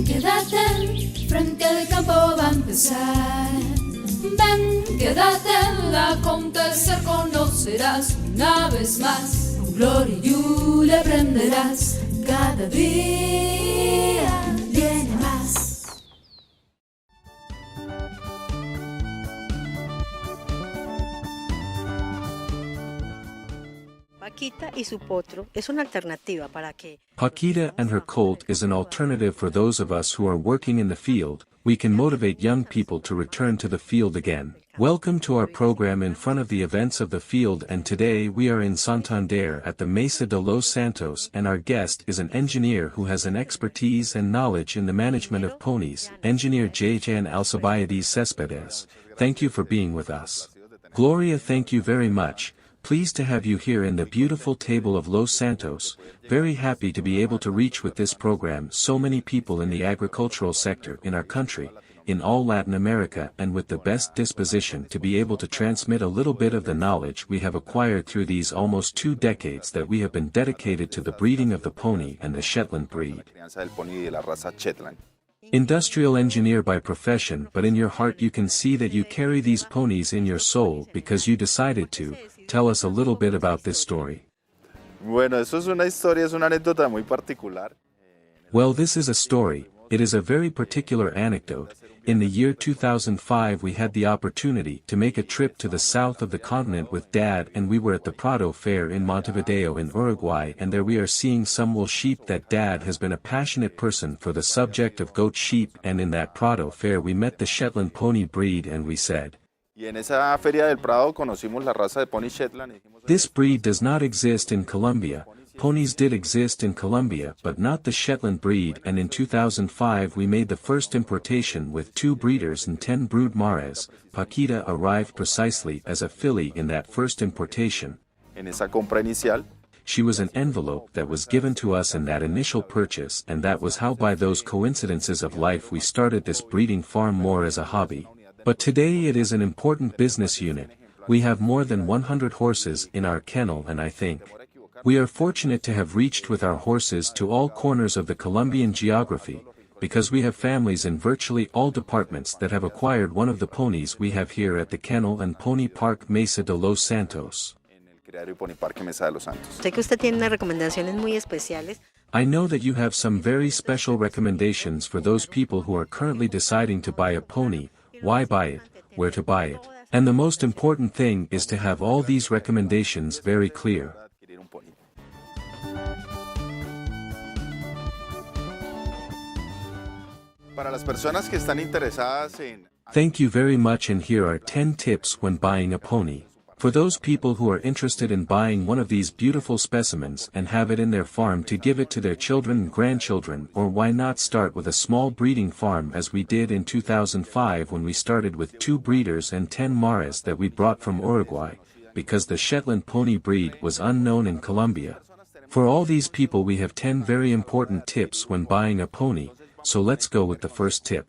quédate, frente al campo va a empezar. Ven, quédate, al acontecer conocerás una vez más. Con gloria y le aprenderás, cada día viene más. Paquita y su potro es una alternativa para que Paquita and her colt is an alternative for those of us who are working in the field. We can motivate young people to return to the field again. Welcome to our program in front of the events of the field, and today we are in Santander at the Mesa de los Santos, and our guest is an engineer who has an expertise and knowledge in the management of ponies, Engineer Jan Alcibiades Cespedes. Thank you for being with us. Gloria, thank you very much. Pleased to have you here in the beautiful table of Los Santos. Very happy to be able to reach with this program so many people in the agricultural sector in our country, in all Latin America, and with the best disposition to be able to transmit a little bit of the knowledge we have acquired through these almost 2 decades that we have been dedicated to the breeding of the pony and the Shetland breed. Industrial engineer by profession, but in your heart you can see that you carry these ponies in your soul because you decided to. Tell us a little bit about this story. Bueno, eso es una historia, es una anécdota muy particular. Well, this is a story. It is a very particular anecdote. In the year 2005 we had the opportunity to make a trip to the south of the continent with Dad, and we were at the Prado Fair in Montevideo in Uruguay, and there we are seeing some wool sheep that Dad has been a passionate person for the subject of goat sheep, and in that Prado Fair we met the Shetland pony breed and we said, Y en esa feria del Prado conocimos la raza de pony Shetland. this breed does not exist in Colombia. Ponies did exist in Colombia but not the Shetland breed, and in 2005 we made the first importation with 2 breeders and 10 brood mares. Paquita arrived precisely as a filly in that first importation. En esa compra inicial. She was an envelope that was given to us in that initial purchase, and that was how by those coincidences of life we started this breeding farm more as a hobby. But today it is an important business unit. We have more than 100 horses in our kennel, and I think we are fortunate to have reached with our horses to all corners of the Colombian geography, because we have families in virtually all departments that have acquired one of the ponies we have here at the Kennel and Pony Park Mesa de los Santos. sé que usted tiene unas recomendaciones muy especiales. I know that you have some very special recommendations for those people who are currently deciding to buy a pony. Why buy it, where to buy it, and the most important thing is to have all these recommendations very clear. Para las personas que están interesadas en... Thank you very much, and here are 10 tips when buying a pony. For those people who are interested in buying one of these beautiful specimens and have it in their farm to give it to their children and grandchildren, or why not start with a small breeding farm as we did in 2005 when we started with 2 breeders and 10 mares that we brought from Uruguay, because the Shetland pony breed was unknown in Colombia. For all these people we have 10 very important tips when buying a pony, so let's go with the first tip.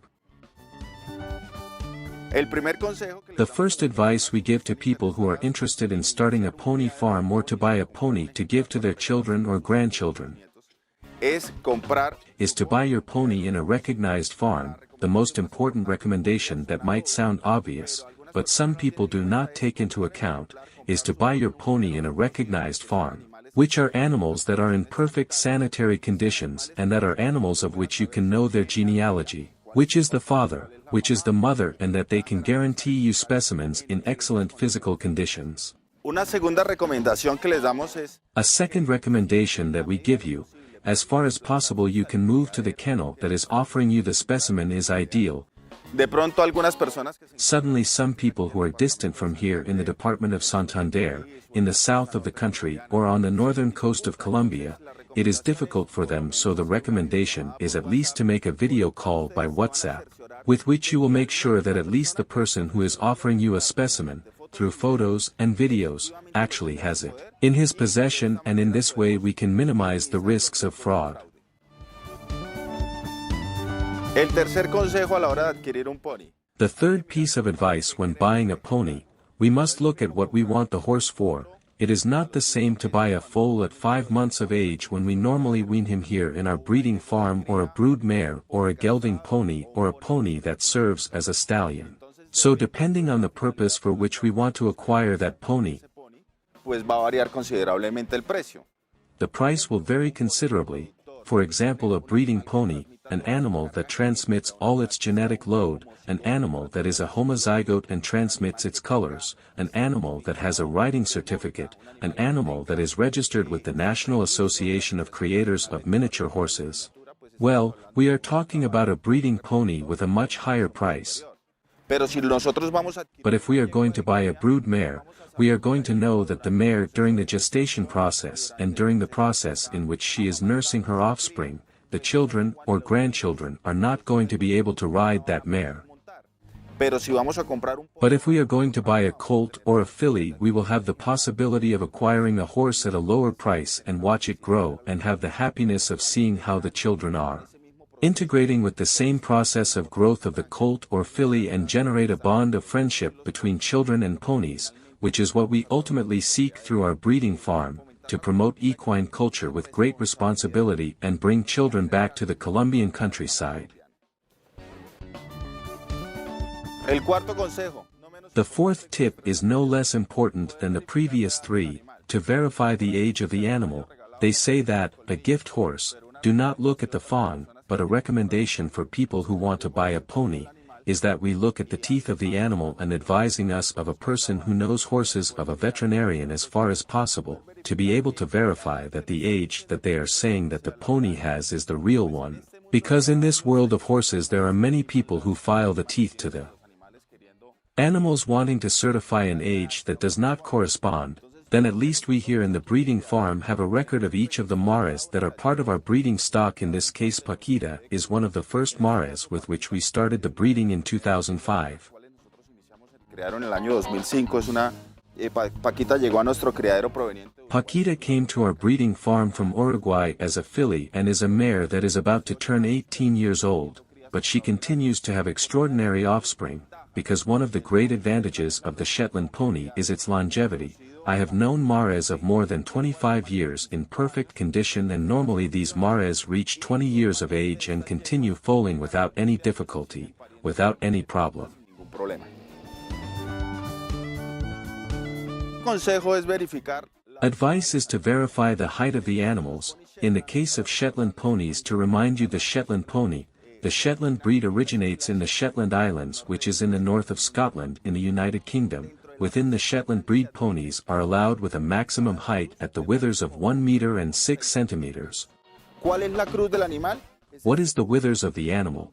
The first advice we give to people who are interested in starting a pony farm or to buy a pony to give to their children or grandchildren is to buy your pony in a recognized farm. The most important recommendation that might sound obvious, but some people do not take into account, is to buy your pony in a recognized farm, which are animals that are in perfect sanitary conditions and that are animals of which you can know their genealogy, which is the father, which is the mother, and that they can guarantee you specimens in excellent physical conditions. A second recommendation that we give you, as far as possible you can move to the kennel that is offering you the specimen is ideal. Suddenly some people who are distant from here in the department of Santander, in the south of the country or on the northern coast of Colombia, it is difficult for them, so the recommendation is at least to make a video call by WhatsApp, with which you will make sure that at least the person who is offering you a specimen, through photos and videos, actually has it in his possession, and in this way we can minimize the risks of fraud. The third piece of advice when buying a pony, we must look at what we want the horse for. It is not the same to buy a foal at 5 months of age when we normally wean him here in our breeding farm, or a brood mare or a gelding pony or a pony that serves as a stallion. So depending on the purpose for which we want to acquire that pony, pues va a variar considerablemente el precio. the price will vary considerably. For example, a breeding pony, an animal that transmits all its genetic load, an animal that is a homozygote and transmits its colors, an animal that has a riding certificate, an animal that is registered with the National Association of Creators of Miniature Horses. Well, we are talking about a breeding pony with a much higher price. Pero si nosotros vamos a But if we are going to buy a brood mare, we are going to know that the mare during the gestation process and during the process in which she is nursing her offspring, the children or grandchildren are not going to be able to ride that mare. Pero si vamos a comprar un But if we are going to buy a colt or a filly, we will have the possibility of acquiring a horse at a lower price and watch it grow and have the happiness of seeing how the children are integrating with the same process of growth of the colt or filly and generate a bond of friendship between children and ponies, which is what we ultimately seek through our breeding farm, to promote equine culture with great responsibility and bring children back to the Colombian countryside. El cuarto consejo. The fourth tip is no less important than the previous three. To verify the age of the animal, they say that, a gift horse, do not look at the fawn, but a recommendation for people who want to buy a pony, is that we look at the teeth of the animal, and advising us of a person who knows horses, of a veterinarian as far as possible, to be able to verify that the age that they are saying that the pony has is the real one, because in this world of horses there are many people who file the teeth to the animals wanting to certify an age that does not correspond. Then at least we here in the breeding farm have a record of each of the mares that are part of our breeding stock. In this case, Paquita is one of the first mares with which we started the breeding in 2005. Crearon el año 2005, es una Paquita llegó a nuestro criadero proveniente. Paquita came to our breeding farm from Uruguay as a filly and is a mare that is about to turn 18 years old, but she continues to have extraordinary offspring, because one of the great advantages of the Shetland pony is its longevity. I have known mares of more than 25 years in perfect condition, and normally these mares reach 20 years of age and continue foaling without any difficulty, without any problem. Consejo es verificar. Advice is to verify the height of the animals. In the case of Shetland ponies, to remind you, the Shetland pony, the Shetland breed originates in the Shetland Islands, which is in the north of Scotland in the United Kingdom. Within the Shetland breed, ponies are allowed with a maximum height at the withers of 1 meter and 6 centimeters. ¿Cuál es la cruz del animal? What is the withers of the animal?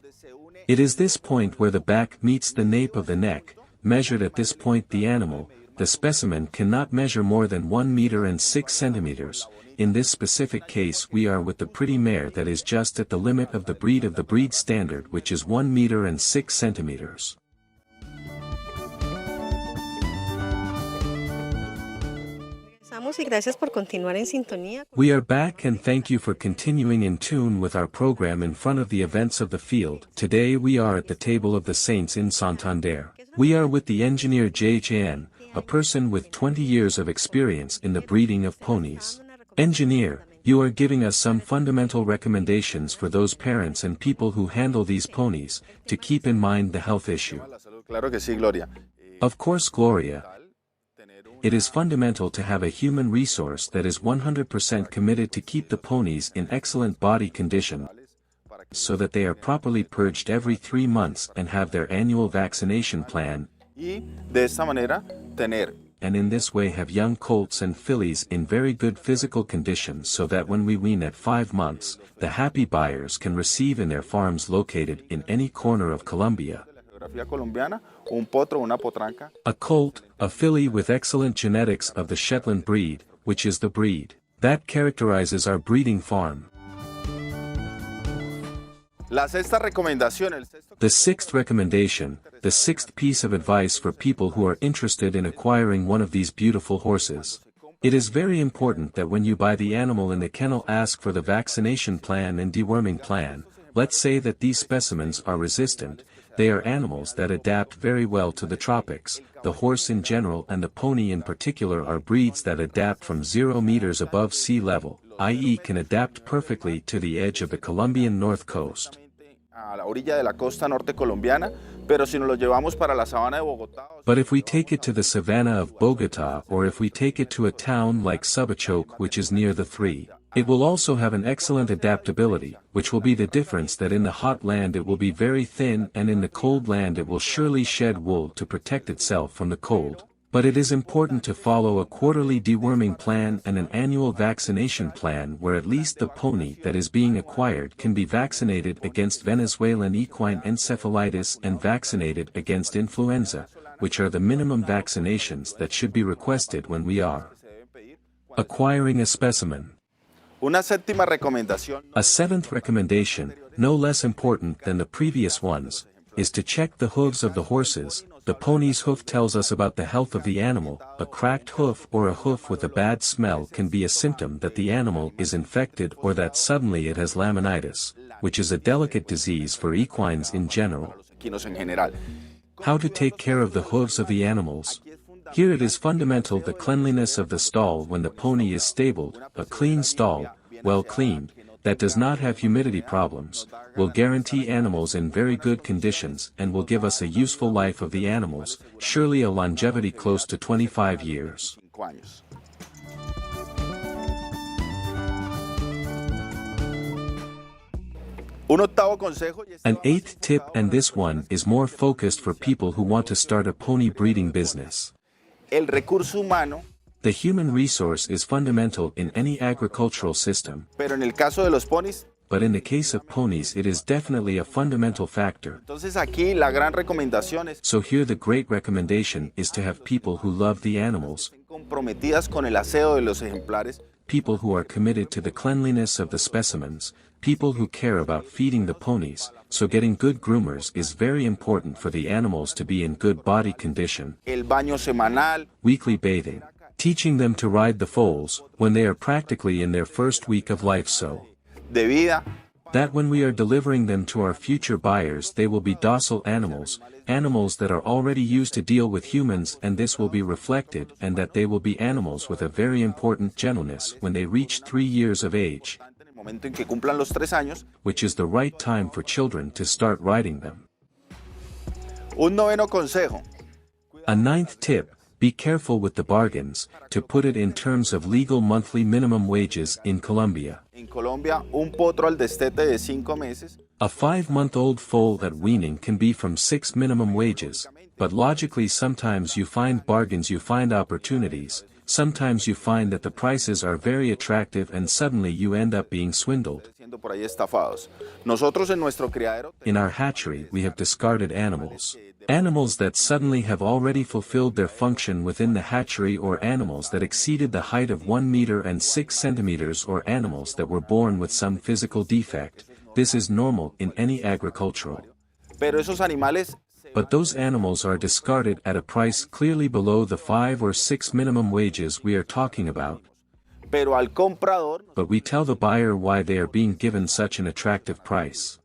It is this point where the back meets the nape of the neck. Measured at this point, the animal, the specimen, cannot measure more than 1 meter and 6 centimeters. In this specific case, we are with the pretty mare that is just at the limit of the breed standard, which is 1 meter and 6 centimeters. Y gracias por continuar en sintonía. We are back, and thank you for continuing in tune with our program in front of the events of the field. Today we are at the table of the saints in Santander. We are with the engineer JHN, a person with 20 years of experience in the breeding of ponies. Engineer, you are giving us some fundamental recommendations for those parents and people who handle these ponies, to keep in mind the health issue. Claro que sí, Gloria. Of course, Gloria. It is fundamental to have a human resource that is 100% committed to keep the ponies in excellent body condition, so that they are properly purged every 3 months and have their annual vaccination plan, Y de esta manera tener and in this way have young colts and fillies in very good physical condition, so that when we wean at 5 months, the happy buyers can receive in their farms located in any corner of Colombia colombiana, un potro, una potranca. a colt, a filly with excellent genetics of the Shetland breed, which is the breed that characterizes our breeding farm. La sexta recomendación, The sixth recommendation, the sixth piece of advice for people who are interested in acquiring one of these beautiful horses. It is very important that when you buy the animal in the kennel, ask for the vaccination plan and deworming plan. Let's say that these specimens are resistant, they are animals that adapt very well to the tropics. The horse in general and the pony in particular are breeds that adapt from 0 meters above sea level, i.e. can adapt perfectly to the edge of the Colombian north coast. A la orilla de la costa norte colombiana, pero si nos lo llevamos para la sabana de Bogotá. But if we take it to the savannah of Bogotá or if we take it to a town like Subachoque which is near the three, it will also have an excellent adaptability, which will be the difference that in the hot land it will be very thin and in the cold land it will surely shed wool to protect itself from the cold. But it is important to follow a quarterly deworming plan and an annual vaccination plan where at least the pony that is being acquired can be vaccinated against Venezuelan equine encephalitis and vaccinated against influenza, which are the minimum vaccinations that should be requested when we are acquiring a specimen. Una séptima recomendación. A seventh recommendation, no less important than the previous ones, is to check the hooves of the horses. The pony's hoof tells us about the health of the animal. A cracked hoof or a hoof with a bad smell can be a symptom that the animal is infected or that suddenly it has laminitis, which is a delicate disease for equines in general. How to take care of the hooves of the animals? Here it is fundamental the cleanliness of the stall when the pony is stabled. A clean stall, well cleaned, that does not have humidity problems, will guarantee animals in very good conditions and will give us a useful life of the animals, surely a longevity close to 25 years. An eighth tip, and this one is more focused for people who want to start a pony breeding business. El recurso humano. The human resource is fundamental in any agricultural system. Pero en el caso de los ponis. But in the case of ponies it is definitely a fundamental factor. Entonces aquí la gran recomendación es. So here the great recommendation is to have people who love the animals. Comprometidas con el aseo de los ejemplares. People who are committed to the cleanliness of the specimens. People who care about feeding the ponies. So getting good groomers is very important for the animals to be in good body condition. El baño semanal. Weekly bathing. Teaching them to ride the foals, when they are practically in their first week of life, so de vida. That when we are delivering them to our future buyers they will be docile animals, animals that are already used to deal with humans, and this will be reflected, and that they will be animals with a very important gentleness when they reach 3 years of age, which is the right time for children to start riding them. Un noveno consejo. A ninth tip. Be careful with the bargains, to put it in terms of legal monthly minimum wages in Colombia. En Colombia, un potro al destete de 5 meses. A 5-month-old foal at weaning can be from 6 minimum wages, but logically sometimes you find bargains, you find opportunities, sometimes you find that the prices are very attractive and suddenly you end up being swindled. In our hatchery we have discarded animals. Animals that suddenly have already fulfilled their function within the hatchery, or animals that exceeded the height of 1 meter and 6 centimeters, or animals that were born with some physical defect. This is normal in any agricultural. But those animals are discarded at a price clearly below the 5 or 6 minimum wages we are talking about. But we tell the buyer why they are being given such an attractive price.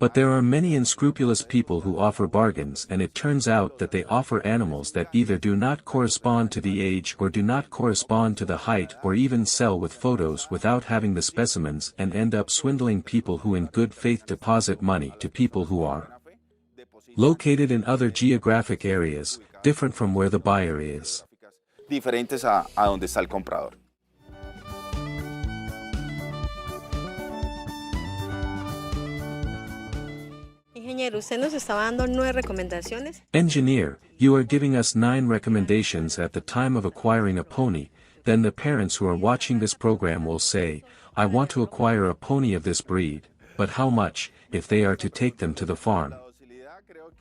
But there are many unscrupulous people who offer bargains, and it turns out that they offer animals that either do not correspond to the age or do not correspond to the height, or even sell with photos without having the specimens, and end up swindling people who in good faith deposit money to people who are located in other geographic areas, different from where the buyer is. Diferentes a donde está el comprador. Engineer, you are giving us 9 recommendations at the time of acquiring a pony. Then the parents who are watching this program will say, I want to acquire a pony of this breed, but how much, if they are to take them to the farm?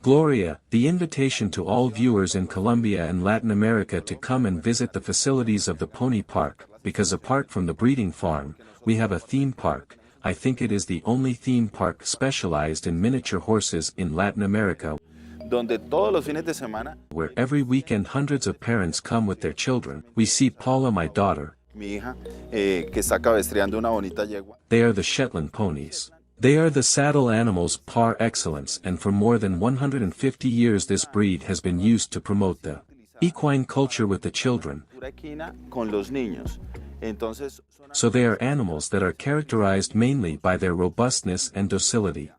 Gloria, the invitation to all viewers in Colombia and Latin America to come and visit the facilities of the pony park, because apart from the breeding farm, we have a theme park. I think it is the only theme park specialized in miniature horses in Latin America, donde todos los fines de semana, where every weekend hundreds of parents come with their children. We see Paula, my daughter. Mi hija, que está cabestreando una bonita yegua. They are the Shetland ponies. They are the saddle animals par excellence, and for more than 150 years this breed has been used to promote the equine culture with the children. Con los niños. Entonces, So they are animals that are characterized mainly by their robustness and docility.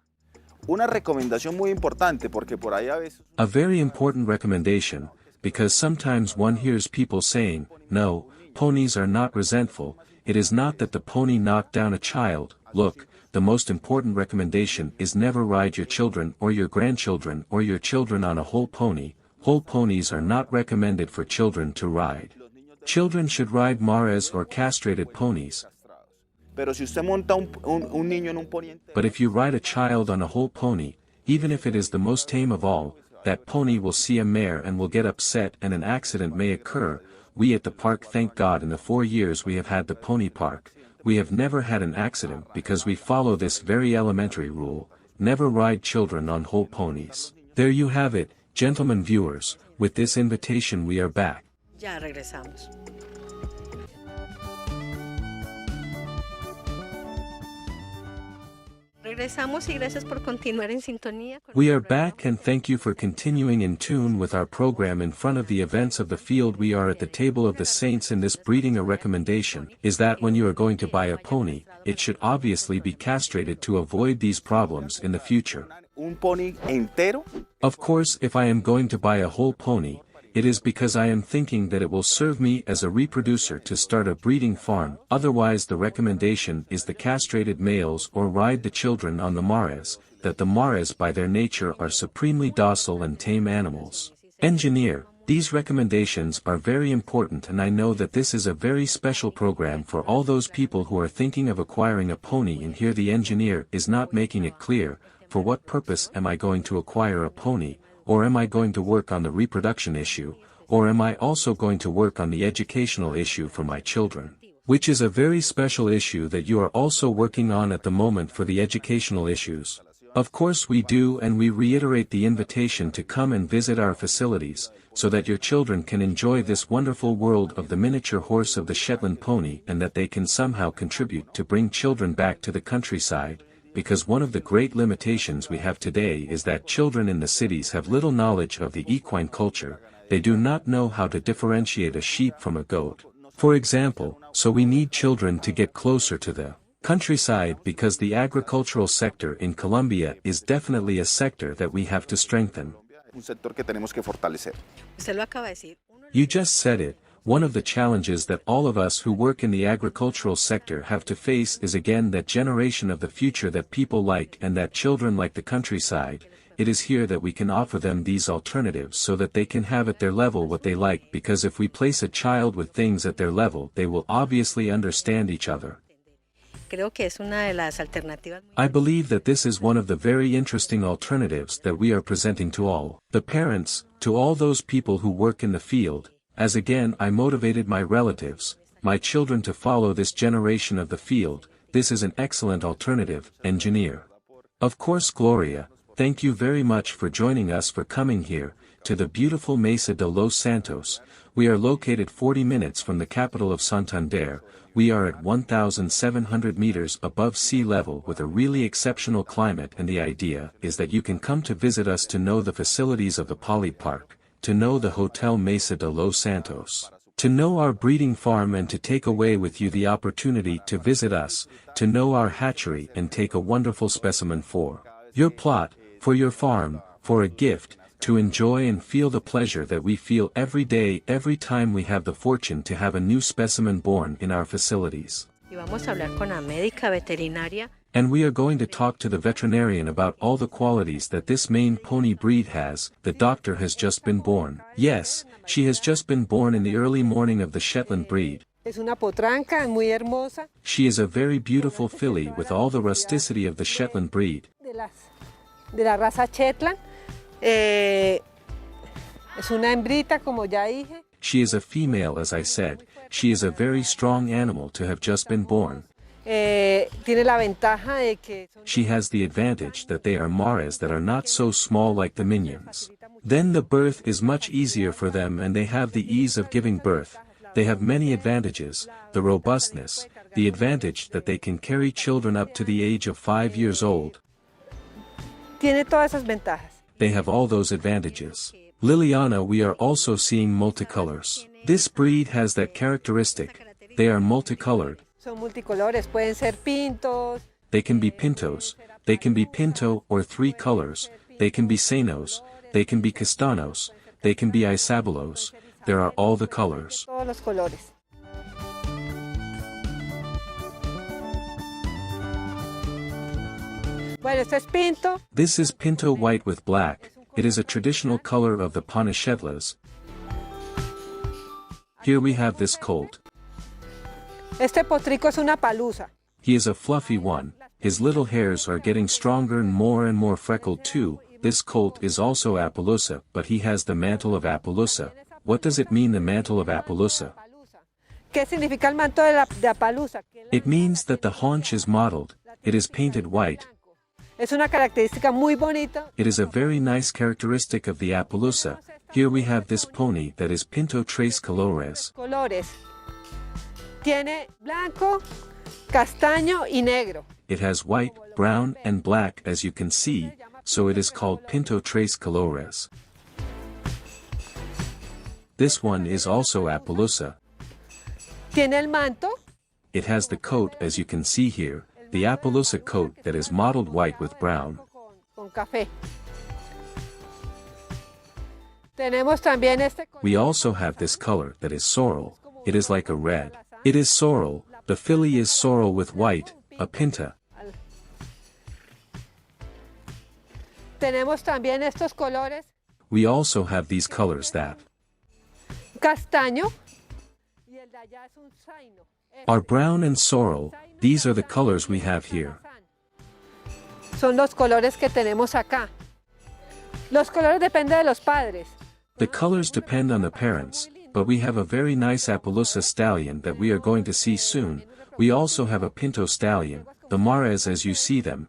una recomendación muy importante porque por ahí a veces A very important recommendation, because sometimes one hears people saying, no, ponies are not resentful, it is not that the pony knocked down a child. Look, the most important recommendation is never ride your children or your grandchildren or your children on a whole pony. Whole ponies are not recommended for children to ride. Children should ride mares or castrated ponies. Pero si usted monta un niño en un pony entero, But if you ride a child on a whole pony, even if it is the most tame of all, that pony will see a mare and will get upset and an accident may occur. We at the park, thank God, in the 4 years we have had the pony park, we have never had an accident because we follow this very elementary rule: never ride children on whole ponies. There you have it, gentlemen viewers, with this invitation we are back. Ya regresamos. Regresamos y gracias por continuar en sintonía. Con We el are programa. back, and thank you for continuing in tune with our program in front of the events of the field. We are at the table of the saints in this breeding. A recommendation is that when you are going to buy a pony, it should obviously be castrated to avoid these problems in the future. un pony entero, Of course, if I am going to buy a whole pony, it is because I am thinking that it will serve me as a reproducer to start a breeding farm. Otherwise, the recommendation is the castrated males or ride the children on the mares, that the mares by their nature are supremely docile and tame animals. Engineer, these recommendations are very important, and I know that this is a very special program for all those people who are thinking of acquiring a pony, and here the engineer is not making it clear, for what purpose am I going to acquire a pony? Or am I going to work on the reproduction issue, or am I also going to work on the educational issue for my children? Which is a very special issue that you are also working on at the moment for the educational issues. Of course we do, and we reiterate the invitation to come and visit our facilities, so that your children can enjoy this wonderful world of the miniature horse of the Shetland pony, and that they can somehow contribute to bring children back to the countryside. Because one of the great limitations we have today is that children in the cities have little knowledge of the equine culture. They do not know how to differentiate a sheep from a goat, for example, so we need children to get closer to the countryside, because the agricultural sector in Colombia is definitely a sector that we have to strengthen. un sector que tenemos que fortalecer. Usted lo acaba de decir. You just said it. One of the challenges that all of us who work in the agricultural sector have to face is again that generation of the future that people like, and that children like the countryside. It is here that we can offer them these alternatives so that they can have at their level what they like, because if we place a child with things at their level, they will obviously understand each other. Creo que es una de las alternativas. I believe that this is one of the very interesting alternatives that we are presenting to all the parents, to all those people who work in the field. As again I motivated my relatives, my children to follow this generation of the field. This is an excellent alternative, engineer. Of course, Gloria, thank you very much for joining us, for coming here, to the beautiful Mesa de los Santos. We are located 40 minutes from the capital of Santander. We are at 1,700 meters above sea level with a really exceptional climate, and the idea is that you can come to visit us to know the facilities of the Poly Park, to know the Hotel Mesa de los Santos, to know our breeding farm, and to take away with you the opportunity to visit us, to know our hatchery and take a wonderful specimen for your plot, for your farm, for a gift, to enjoy and feel the pleasure that we feel every day, every time we have the fortune to have a new specimen born in our facilities. Y vamos a hablar con la médica veterinaria. And we are going to talk to the veterinarian about all the qualities that this Maine pony breed has. The doctor has just been born. Yes, she has just been born in the early morning of the Shetland breed. Es una potranca muy hermosa She is a very beautiful filly with all the rusticity of the Shetland breed. de la raza Shetland. Es una hembrita, como ya dije. She is a female, as I said. She is a very strong animal to have just been born. Tiene la ventaja de que son She has the advantage that they are mares that are not so small like the minions. Then the birth is much easier for them, and they have the ease of giving birth. They have many advantages, the robustness, the advantage that they can carry children up to the age of 5 years old. Tiene todas esas ventajas. They have all those advantages. Liliana, we are also seeing multicolors. This breed has that characteristic. They are multicolored. Son multicolores, pueden ser pintos. They can be pintos, they can be pinto or 3 colors, they can be senos, they can be castanos, they can be isabelos. There are all the colors. Todos los colores. Bueno, este es pinto. This is pinto white with black. It is a traditional color of the ponies Shetlands. Here we have this colt. Este potrico es una palusa. He is a fluffy one. His little hairs are getting stronger and more freckled too. This colt is also Appaloosa, but he has the mantle of Appaloosa. What does it mean, the mantle of Appaloosa? ¿Qué significa el manto de Appaloosa? It means that the haunch is mottled. It is painted white. Es una característica muy bonita. It is a very nice characteristic of the Appaloosa. Here we have this pony that is Pinto Tres Colores. Colores. Tiene blanco, castaño y negro. It has white, brown, and black as you can see, so it is called Pinto Tres Colores. This one is also Appaloosa. Tiene el manto. It has the coat as you can see here, the Appaloosa coat that is mottled white with brown. Con café. Tenemos también este color. We also have this color that is sorrel. It is like a red. It is sorrel. The filly is sorrel with white, a pinta. Tenemos también estos colores. We also have these colors that Castaño. Y el de allá es un zaino. are brown and sorrel. These are the colors we have here. Son los colores que tenemos acá. Los colores dependen de los padres. The colors depend on the parents, but we have a very nice Appaloosa stallion that we are going to see soon. We also have a Pinto stallion, the Mares as you see them.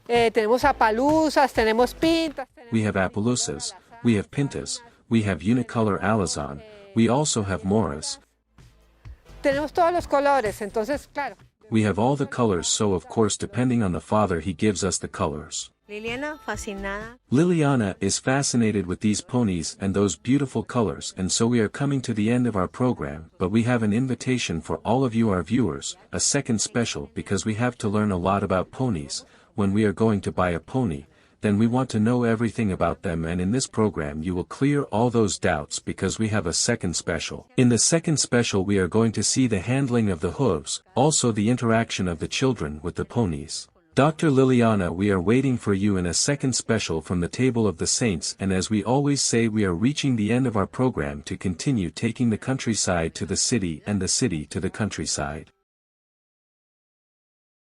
Tenemos apaluzas, tenemos pintas. We have Appaloosas, we have Pintas, we have unicolor Alizon, we also have Moras. Tenemos todos los colores, entonces, claro. We have all the colors, so of course depending on the father he gives us the colors. Liliana, fascinada. Liliana is fascinated with these ponies and those beautiful colors, and so we are coming to the end of our program, but we have an invitation for all of you our viewers, a second special, because we have to learn a lot about ponies. When we are going to buy a pony, then we want to know everything about them, and in this program you will clear all those doubts because we have a second special. In the second special we are going to see the handling of the hooves, also the interaction of the children with the ponies. Dr. Liliana, we are waiting for you in a second special from the Table of the Saints, and as we always say, we are reaching the end of our program to continue taking the countryside to the city and the city to the countryside.